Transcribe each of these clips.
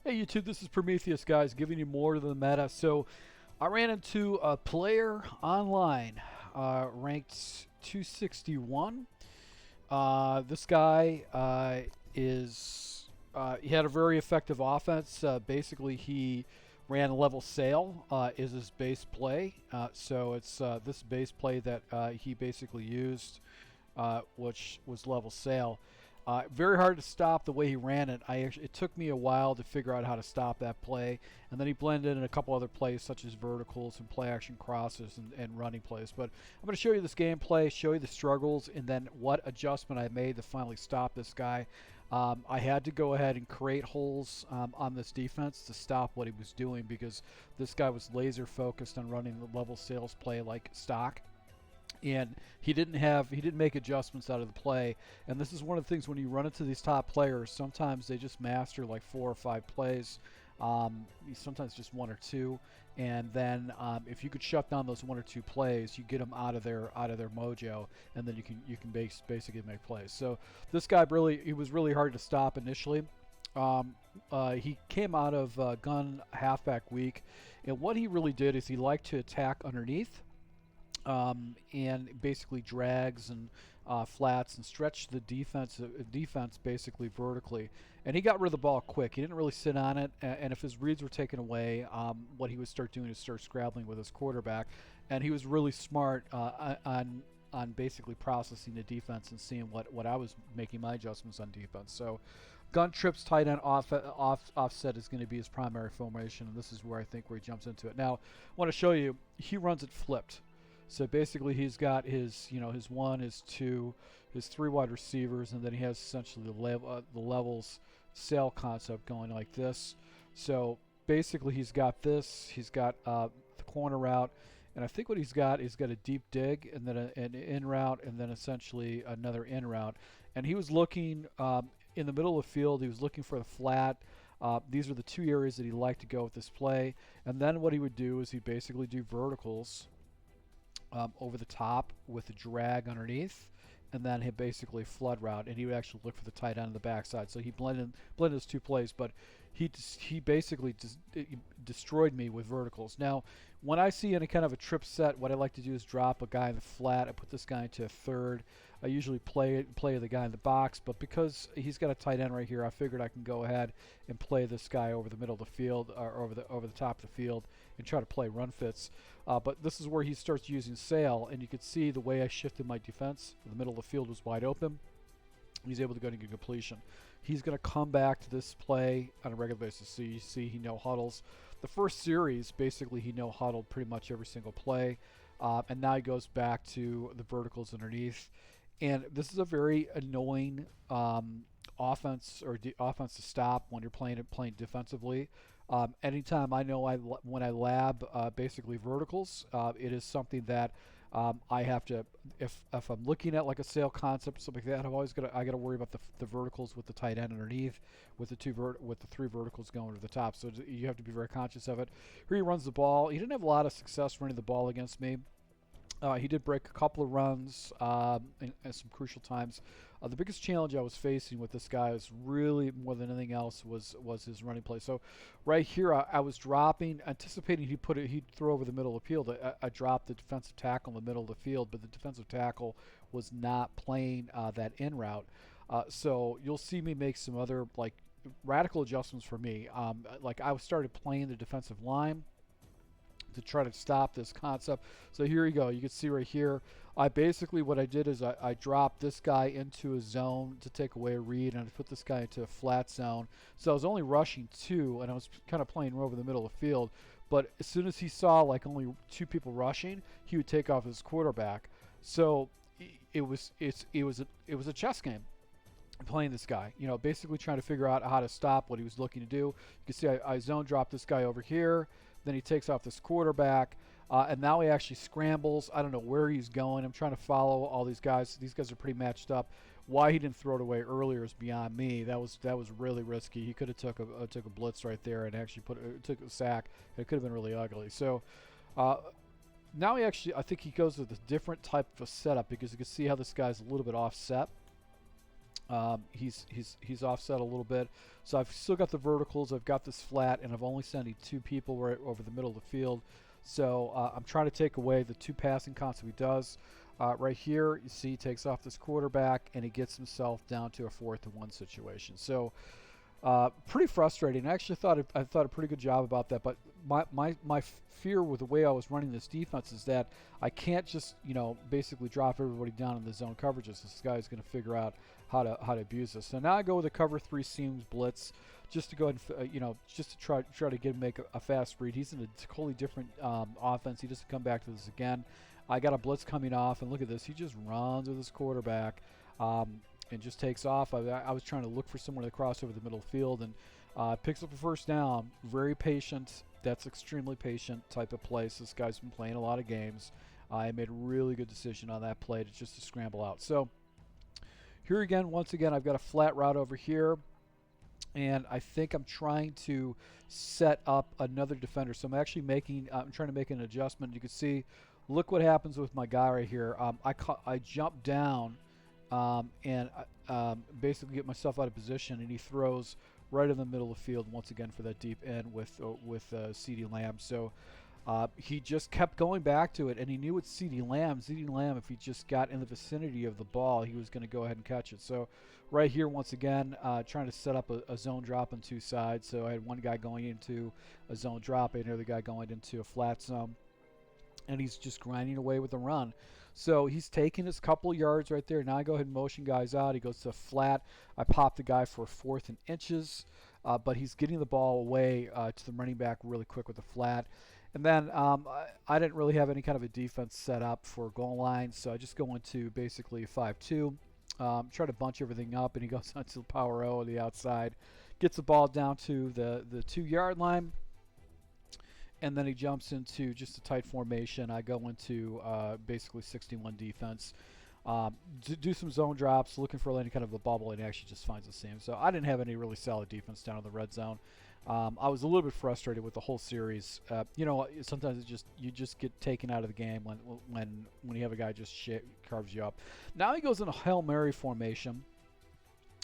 Hey YouTube, this is Prometheus, guys, giving you more to the meta. So I ran into a player online, ranked 261. This guy he had a very effective offense. Basically, he ran level sail is his base play. So it's this base play that he basically used, which was level sail. Very hard to stop the way he ran it. It took me a while to figure out how to stop that play, and then he blended in a couple other plays such as verticals and play action crosses and running plays. But I'm going to show you this gameplay, show you the struggles, and then what adjustment I made to finally stop this guy. I had to go ahead and create holes on this defense to stop what he was doing because this guy was laser focused on running the level sales play like stock. And he didn't make adjustments out of the play. And this is one of the things when you run into these top players, sometimes they just master like 4 or 5 plays, sometimes just 1 or 2. And then if you could shut down those 1 or 2 plays, you get them out of their mojo, and then you can basically make plays. So this guy he was really hard to stop initially. He came out of gun halfback weak, and what he really did is he liked to attack underneath. And basically drags and flats and stretch the defense basically vertically. And he got rid of the ball quick. He didn't really sit on it. And if his reads were taken away, what he would start doing is start scrabbling with his quarterback. And he was really smart on basically processing the defense and seeing what I was making my adjustments on defense. So gun trips tight end offset is going to be his primary formation, and this is where he jumps into it. Now, I want to show you, he runs it flipped. So basically he's got his, his 1, his 2, his 3 wide receivers, and then he has essentially the levels sail concept going like this. So basically he's got this, he's got the corner route, and I think what he's got is a deep dig, and then an in route, and then essentially another in route. And he was looking in the middle of the field, he was looking for the flat. These are the 2 areas that he liked to go with this play. And then what he would do is he'd basically do verticals over the top with a drag underneath, and then he basically flood route, and he would actually look for the tight end on the backside. So he blended his 2 plays, but he basically destroyed me with verticals. Now, when I see any kind of a trip set, what I like to do is drop a guy in the flat. I put this guy into a third. I usually play the guy in the box, but because he's got a tight end right here, I figured I can go ahead and play this guy over the middle of the field, or over the top of the field, and try to play run fits. But this is where he starts using sail, and you could see the way I shifted my defense. The middle of the field was wide open. He's able to go to completion. He's going to come back to this play on a regular basis. So you see he no huddles. The first series, basically he no huddled pretty much every single play. And now he goes back to the verticals underneath. And this is a very annoying offense offense to stop when you're playing defensively. Anytime when I lab basically verticals, it is something that I have to, if I'm looking at like a sail concept or something like that, I got to worry about the verticals with the tight end underneath, with the 3 verticals going to the top. So you have to be very conscious of it. Here he runs the ball. He didn't have a lot of success running the ball against me. He did break a couple of runs in some crucial times. The biggest challenge I was facing with this guy is really more than anything else was his running play. So right here I was dropping, anticipating he'd throw over the middle of the field. I dropped the defensive tackle in the middle of the field, but the defensive tackle was not playing that in route. So you'll see me make some other like radical adjustments for me. Like I started playing the defensive line to try to stop this concept. So here you go. You can see right here, what I did is I dropped this guy into a zone to take away a read, and I put this guy into a flat zone. So I was only rushing 2, and I was kind of playing over the middle of the field. But as soon as he saw like only 2 people rushing, he would take off his quarterback. So it was a chess game playing this guy, basically trying to figure out how to stop what he was looking to do. You can see I zone drop this guy over here, then he takes off this quarterback, and now he actually scrambles. I don't know where he's going. I'm trying to follow all these guys. These guys are pretty matched up. Why he didn't throw it away earlier is beyond me. That was really risky. He could have took a blitz right there and actually took a sack. It could have been really ugly. So now I think he goes with a different type of setup, because you can see how this guy's a little bit offset. He's offset a little bit, so I've still got the verticals. I've got this flat, and I've only sending 2 people right over the middle of the field. So I'm trying to take away the 2 passing concepts he does. Right here, you see he takes off this quarterback, and he gets himself down to a 4th and 1 situation. So pretty frustrating. I actually thought a pretty good job about that, but my fear with the way I was running this defense is that I can't just basically drop everybody down in the zone coverages. This guy is going to figure out how to abuse this. So now I go with a cover 3 seams blitz just to go ahead and just to try to make a fast read. He's in a totally different offense. He doesn't come back to this again. I got a blitz coming off, and look at this. He just runs with his quarterback. And just takes off. I was trying to look for someone to cross over the middle field, and picks up a first down. Very patient. That's extremely patient type of play. So this guy's been playing a lot of games. I made a really good decision on that play to just to scramble out. So here again, once again, I've got a flat route over here, and I think I'm trying to set up another defender. So I'm actually I'm trying to make an adjustment. You can see, look what happens with my guy right here. I jump down. And basically get myself out of position, and he throws right in the middle of the field once again for that deep end with CeeDee Lamb. So he just kept going back to it, and he knew with CeeDee Lamb, if he just got in the vicinity of the ball, he was going to go ahead and catch it. So right here, once again, trying to set up a zone drop on 2 sides. So I had one guy going into a zone drop, and another guy going into a flat zone, and he's just grinding away with the run. So he's taking his couple yards right there. Now I go ahead and motion guys out. He goes to flat. I pop the guy for 4th and inches, but he's getting the ball away to the running back really quick with the flat. And then I didn't really have any kind of a defense set up for goal line, so I just go into basically a 5-2. Try to bunch everything up, and he goes onto the power O on the outside. Gets the ball down to the 2-yard line. And then he jumps into just a tight formation. I go into basically 61 defense. Do some zone drops, looking for any kind of a bubble, and actually just finds the same. So I didn't have any really solid defense down in the red zone. I was a little bit frustrated with the whole series. Sometimes you just get taken out of the game when you have a guy just carves you up. Now he goes in a Hail Mary formation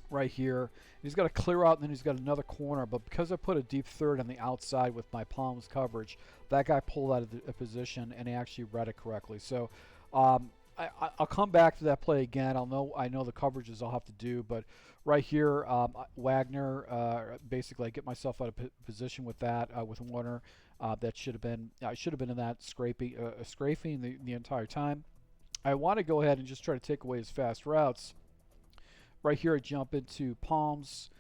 right here. He's got a clear out, and then he's got another corner, but because I put a deep third on the outside with my palms coverage, that guy pulled out of the position, and he actually read it correctly. So I'll come back to that play again. I know the coverages I'll have to do, but right here, Wagner, basically I get myself out of position with that, with Warner. That should have been, I should have been in that scraping the entire time. I want to go ahead and just try to take away his fast routes. Right here, I jump into palms,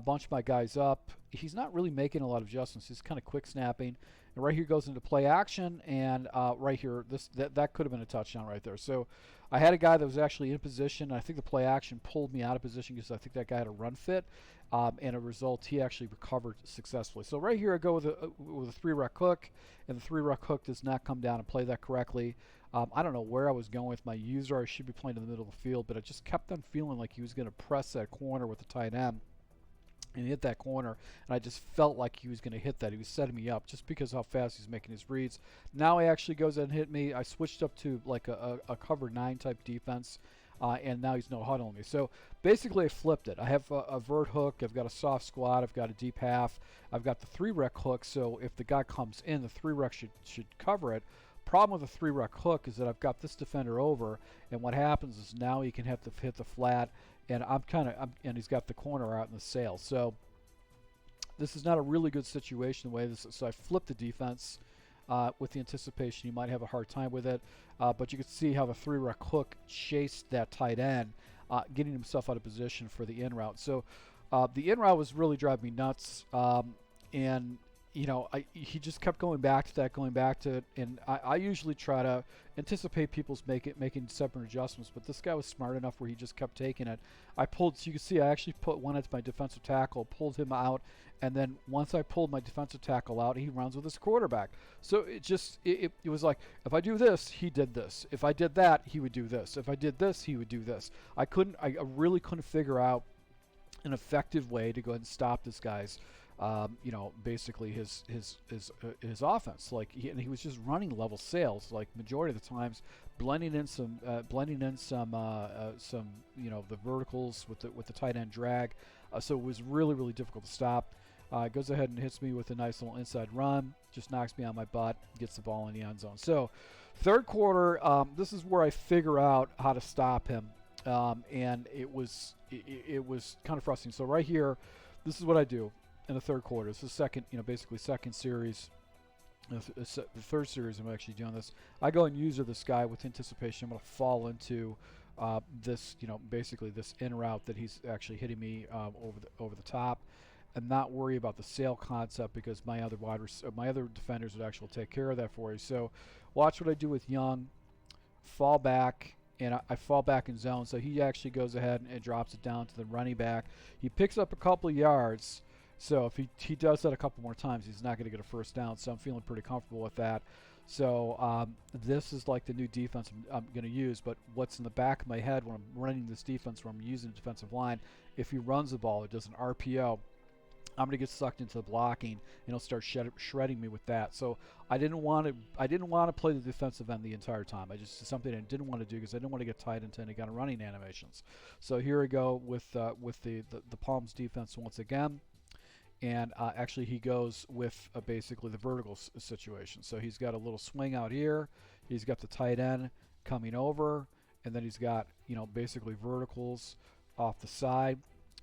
bunch my guys up. He's not really making a lot of adjustments. He's kind of quick snapping. And right here goes into play action, and right here, that could have been a touchdown right there. So I had a guy that was actually in position. I think the play action pulled me out of position because I think that guy had a run fit, and as a result, he actually recovered successfully. So right here, I go with a 3-rec hook, and the 3-rec hook does not come down and play that correctly. I don't know where I was going with my user. I should be playing in the middle of the field, but I just kept on feeling like he was going to press that corner with the tight end. And he hit that corner, and I just felt like he was going to hit that. He was setting me up just because of how fast he's making his reads. Now he actually goes and hit me. I switched up to like a cover 9 type defense, and now he's no huddling me. So basically I flipped it. I have a vert hook. I've got a soft squat. I've got a deep half. I've got the 3-rec hook, so if the guy comes in, the 3-rec should cover it. Problem with the 3-rec hook is that I've got this defender over, and what happens is now he can hit the flat, and and he's got the corner out in the sail. So this is not a really good situation the way this is. So I flipped the defense with the anticipation he might have a hard time with it, but you can see how the 3-rec hook chased that tight end, getting himself out of position for the in route. So the in route was really driving me nuts, and he just kept going back to it, and I usually try to anticipate people's making separate adjustments, but this guy was smart enough where he just kept taking it. So you can see I actually put one at my defensive tackle, pulled him out, and then once I pulled my defensive tackle out, he runs with his quarterback. So it was like, if I do this, he did this. If I did that, he would do this. If I did this, he would do this. I really couldn't figure out an effective way to go ahead and stop this guy's you know, basically his offense. Like and he was just running level sails like majority of the times, blending in some you know, the verticals with the tight end drag. So it was really difficult to stop. Goes ahead and hits me with a nice little inside run, just knocks me on my butt, gets the ball in the end zone. So third quarter, this is where I figure out how to stop him, and it was kind of frustrating. So right here, this is what I do in the third quarter. This is second, you know, basically second series. The third series I'm actually doing this. I go and user this guy with anticipation. I'm going to fall into this, you know, basically this in route that he's actually hitting me over the top, and not worry about the sail concept, because my other defenders would actually take care of that for you. So watch what I do with Young. Fall back, and I fall back in zone. So he actually goes ahead and drops it down to the running back. He picks up a couple of yards. So if he does that a couple more times, he's not going to get a first down. So I'm feeling pretty comfortable with that. So this is like the new defense I'm going to use. But what's in the back of my head when I'm running this defense, where I'm using the defensive line, if he runs the ball or does an RPO, I'm going to get sucked into the blocking, and he'll start shredding me with that. So I didn't want to play the defensive end the entire time. It's something I didn't want to do, because I didn't want to get tied into any kind of running animations. So here we go with the Palms defense once again. And actually he goes with basically the vertical situation. So he's got a little swing out here. He's got the tight end coming over, and then he's got, you know, basically verticals off the side.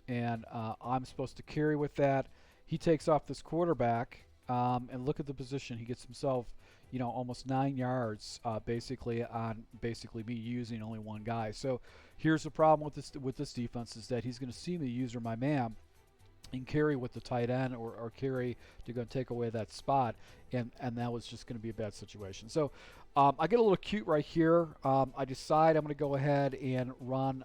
And I'm supposed to carry with that. He takes off this quarterback, and look at the position. He gets himself, you know, almost 9 yards basically on me using only one guy. So here's the problem with this defense, is that he's going to see me user my man and carry with the tight end, or carry to go and take away that spot, and that was just going to be a bad situation. So I get a little cute right here. I decide I'm going to go ahead and run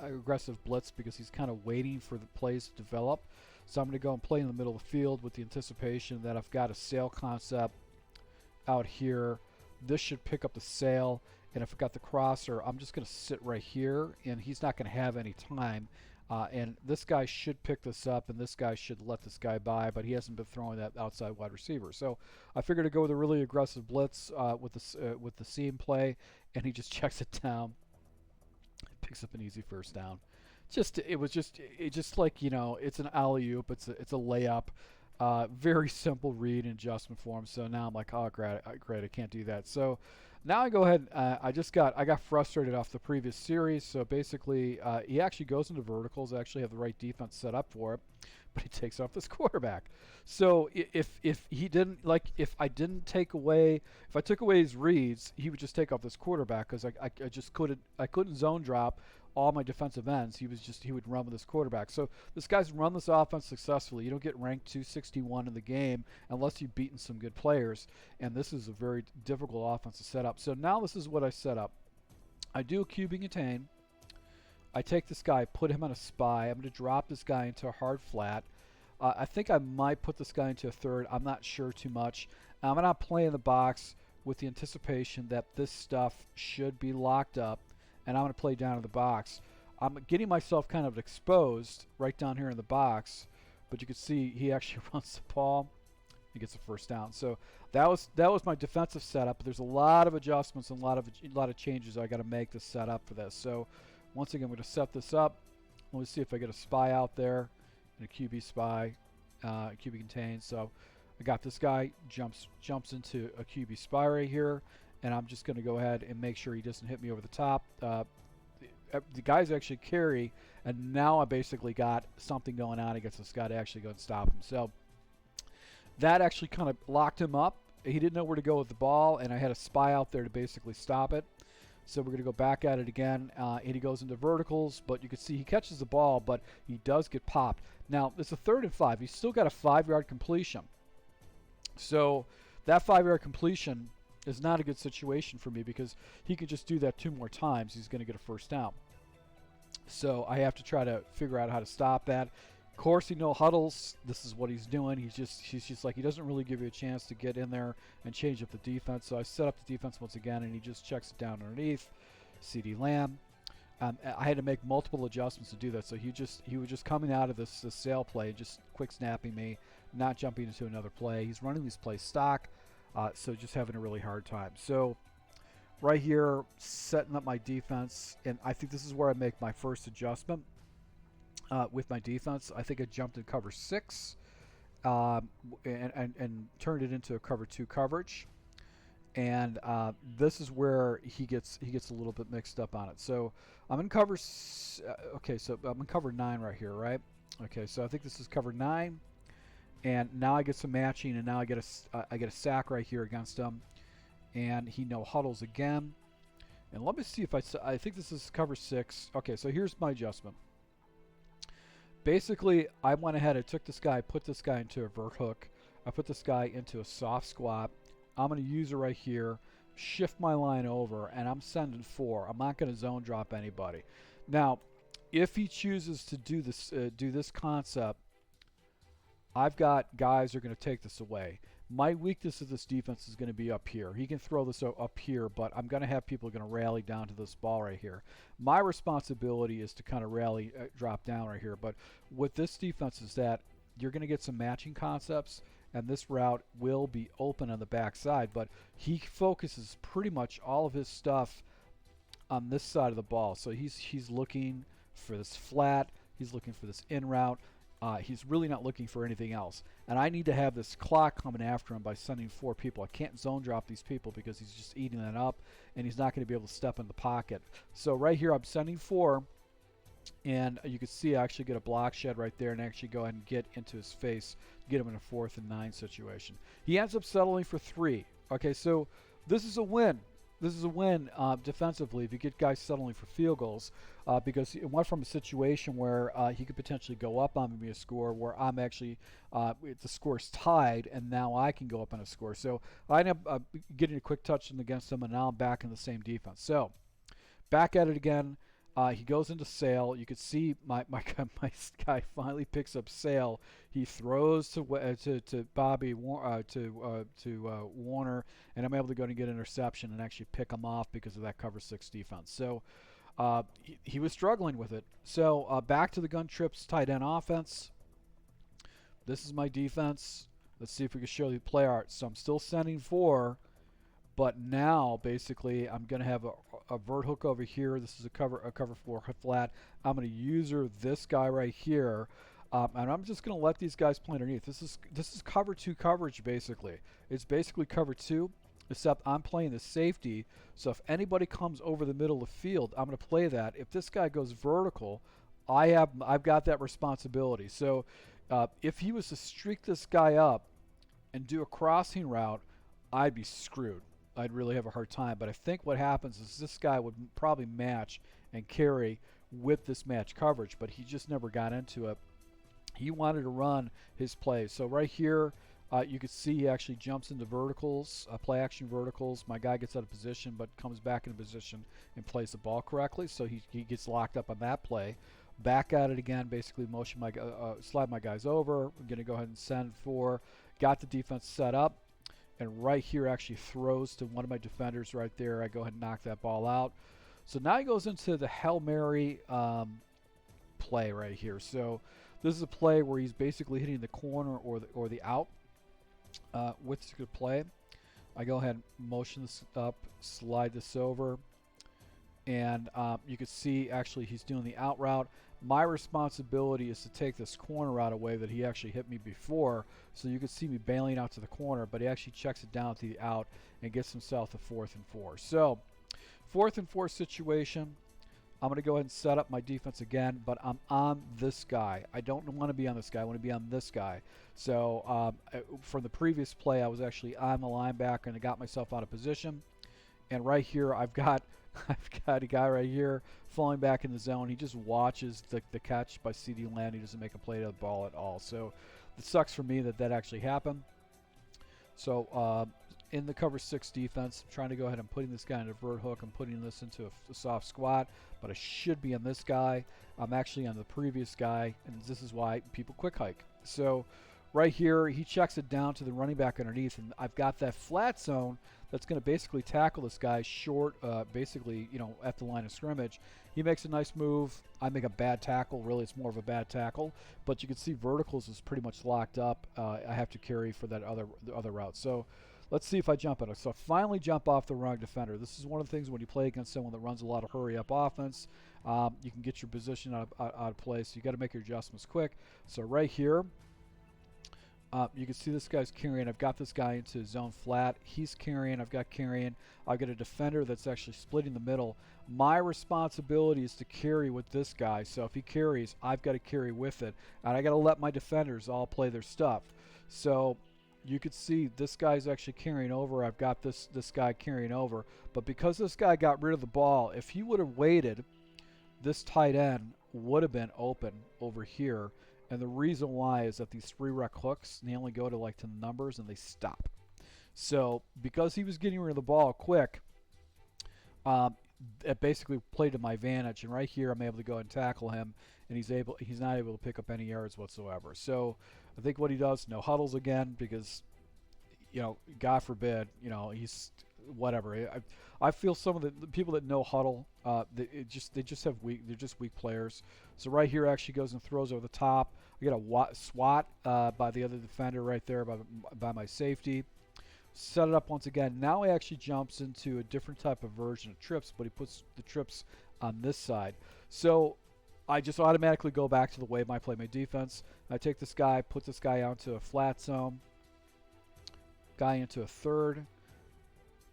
aggressive blitz, because he's kind of waiting for the plays to develop. So I'm going to go and play in the middle of the field with the anticipation that I've got a sail concept out here. This should pick up the sail, and if I've got the crosser, I'm just going to sit right here, and he's not going to have any time. And this guy should pick this up, and this guy should let this guy by, but he hasn't been throwing that outside wide receiver. So I figured to go with a really aggressive blitz with the seam play, and he just checks it down, picks up an easy first down. It was just like, you know, it's an alley-oop, it's a layup, very simple read and adjustment for him. So now I'm like, oh great, I can't do that. So now I go ahead. I got frustrated off the previous series. So basically, he actually goes into verticals. I actually have the right defense set up for it, but he takes off this quarterback. So if I took away his reads, he would just take off this quarterback, because I couldn't zone drop all my defensive ends. He would run with this quarterback. So this guy's run this offense successfully. You don't get ranked 261 in the game unless you've beaten some good players, and this is a very difficult offense to set up. So now this is what I set up. I do a QB contain. I take this guy, put him on a spy. I'm going to drop this guy into a hard flat. I think I might put this guy into a third. I'm not sure too much. I'm going to play in the box with the anticipation that this stuff should be locked up, and I'm going to play down in the box. I'm getting myself kind of exposed right down here in the box, but you can see he actually runs the ball. He gets a first down. So that was my defensive setup. But there's a lot of adjustments and a lot of changes I got to make to set up for this. So once again, I'm going to set this up. Let me see if I get a spy out there, and a QB spy, QB contain. So I got this guy jumps into a QB spy right here. And I'm just going to go ahead and make sure he doesn't hit me over the top. The guys actually carry, and now I basically got something going on against this guy to actually go and stop him. So that actually kind of locked him up. He didn't know where to go with the ball, and I had a spy out there to basically stop it. So we're going to go back at it again, and he goes into verticals, but you can see he catches the ball, but he does get popped. Now, it's a 3rd and 5. He's still got a 5-yard completion. So that 5-yard completion is not a good situation for me, because he could just do that 2 more times. He's going to get a first down. So I have to try to figure out how to stop that. Of course, he no huddles. This is what he's doing. He's just like, he doesn't really give you a chance to get in there and change up the defense. So I set up the defense once again, and he just checks it down underneath. CD Lamb. I had to make multiple adjustments to do that. So he was just coming out of this sail play, just quick snapping me, not jumping into another play. He's running these plays stock, so just having a really hard time. So right here, setting up my defense, and I think this is where I make my first adjustment with my defense. I think I jumped in cover 6 and turned it into a cover 2 coverage. And this is where he gets a little bit mixed up on it. So I'm in cover. Okay, so I'm in cover 9 right here, right? Okay, so I think this is cover 9, and now I get some matching, and now I get a sack right here against him, and he no huddles again. And let me see if I think this is cover 6. Okay, so here's my adjustment. Basically, I went ahead and took this guy, put this guy into a vert hook. I put this guy into a soft squat. I'm going to use it right here, shift my line over, and I'm sending 4. I'm not going to zone drop anybody. Now, if he chooses to do this concept, I've got guys who are going to take this away. My weakness of this defense is going to be up here. He can throw this up here, but I'm going to have people going to rally down to this ball right here. My responsibility is to kind of rally, drop down right here. But with this defense is that you're going to get some matching concepts, and this route will be open on the backside, but he focuses pretty much all of his stuff on this side of the ball. So he's looking for this flat, he's looking for this in route, he's really not looking for anything else. And I need to have this clock coming after him by sending 4 people. I can't zone drop these people because he's just eating that up, and he's not going to be able to step in the pocket. So right here I'm sending 4, and you can see I actually get a block shed right there and actually go ahead and get into his face, get him in a 4th and 9 situation. He ends up settling for 3. Okay, so this is a win. This is a win defensively if you get guys settling for field goals, because it went from a situation where he could potentially go up on me a score where I'm actually, the score's tied, and now I can go up on a score. So I end up getting a quick touchdown against him, and now I'm back in the same defense. So back at it again. He goes into sail. You can see my guy finally picks up sail. He throws to Bobby to Warner, and I'm able to go and get an interception and actually pick him off because of that cover 6 defense. So he was struggling with it. So back to the gun trips tight end offense. This is my defense. Let's see if we can show the play art. So I'm still sending 4. But now, basically, I'm going to have a vert hook over here. This is a cover 4 flat. I'm going to user this guy right here, and I'm just going to let these guys play underneath. This is cover 2 coverage, basically. It's basically cover 2, except I'm playing the safety. So if anybody comes over the middle of the field, I'm going to play that. If this guy goes vertical, I've got that responsibility. So if he was to streak this guy up and do a crossing route, I'd be screwed. I'd really have a hard time. But I think what happens is this guy would probably match and carry with this match coverage, but he just never got into it. He wanted to run his plays. So right here, you can see he actually jumps into verticals, play action verticals. My guy gets out of position but comes back into position and plays the ball correctly. So he gets locked up on that play. Back at it again, basically motion slide my guys over. I'm going to go ahead and send 4. Got the defense set up. And right here actually throws to one of my defenders right there. I go ahead and knock that ball out. So now he goes into the Hail Mary play right here. So this is a play where he's basically hitting the corner or the out with this good play. I go ahead and motion this up, slide this over, and you can see actually he's doing the out route. My responsibility is to take this corner out away that he actually hit me before, so you can see me bailing out to the corner, but he actually checks it down to the out and gets himself a 4th and 4. So 4th and 4 situation, I'm going to go ahead and set up my defense again, but I'm on this guy. I don't want to be on this guy. I want to be on this guy. So from the previous play, I was actually on the linebacker and I got myself out of position. And right here, I've got a guy right here falling back in the zone. He just watches the catch by CeeDee Lamb. He doesn't make a play to the ball at all. So it sucks for me that actually happened. So in the cover 6 defense, I'm trying to go ahead and putting this guy in a vert hook. I'm putting this into a soft squat, but I should be on this guy. I'm actually on the previous guy, and this is why people quick hike. So right here, he checks it down to the running back underneath, and I've got that flat zone that's going to basically tackle this guy short, basically, you know, at the line of scrimmage. He makes a nice move. I make a bad tackle. Really, it's more of a bad tackle. But you can see verticals is pretty much locked up. I have to carry for that the other route. So let's see if I jump at it. So I finally jump off the wrong defender. This is one of the things when you play against someone that runs a lot of hurry-up offense. You can get your position out of place. You got to make your adjustments quick. So right here, you can see this guy's carrying. I've got this guy into zone flat. He's carrying. I've got carrying. I've got a defender that's actually splitting the middle. My responsibility is to carry with this guy. So if he carries, I've got to carry with it. And I got to let my defenders all play their stuff. So you could see this guy's actually carrying over. I've got this guy carrying over. But because this guy got rid of the ball, if he would have waited, this tight end would have been open over here. And the reason why is that these 3-rec hooks, they only go to like to the numbers and they stop. So because he was getting rid of the ball quick, it basically played to my advantage. And right here, I'm able to go and tackle him, and he's not able to pick up any yards whatsoever. So I think what he does, no huddles again, because, you know, God forbid, you know, he's whatever. I feel some of the people that know huddle, they're just weak players. So right here actually goes and throws over the top. I get a swat by the other defender right there by my safety. Set it up once again. Now he actually jumps into a different type of version of trips, but he puts the trips on this side. So I just automatically go back to the way I play my defense. I take this guy, put this guy onto a flat zone, guy into a third.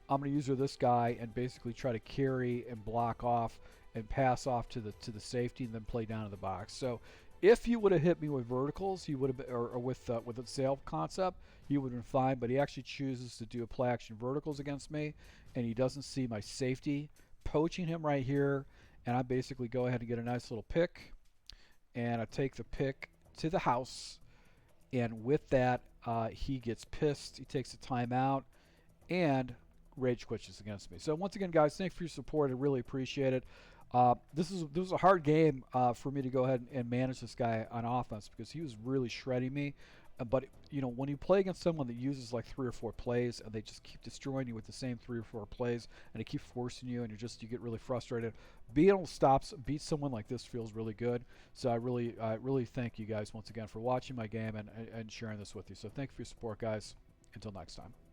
I'm going to use this guy and basically try to carry and block off and pass off to the safety and then play down to the box. So if you would have hit me with verticals, he would have been, or with the sail concept, he would have been fine. But he actually chooses to do a play action verticals against me, and he doesn't see my safety poaching him right here. And I basically go ahead and get a nice little pick, and I take the pick to the house. And with that, he gets pissed. He takes a timeout and rage quits against me. So once again, guys, thanks for your support. I really appreciate it. This was a hard game for me to go ahead and manage this guy on offense because he was really shredding me. But you know, when you play against someone that uses like 3 or 4 plays and they just keep destroying you with the same 3 or 4 plays and they keep forcing you and you get really frustrated, being able to beat someone like this feels really good. So I really thank you guys once again for watching my game and sharing this with you. So thank you for your support, guys. Until next time.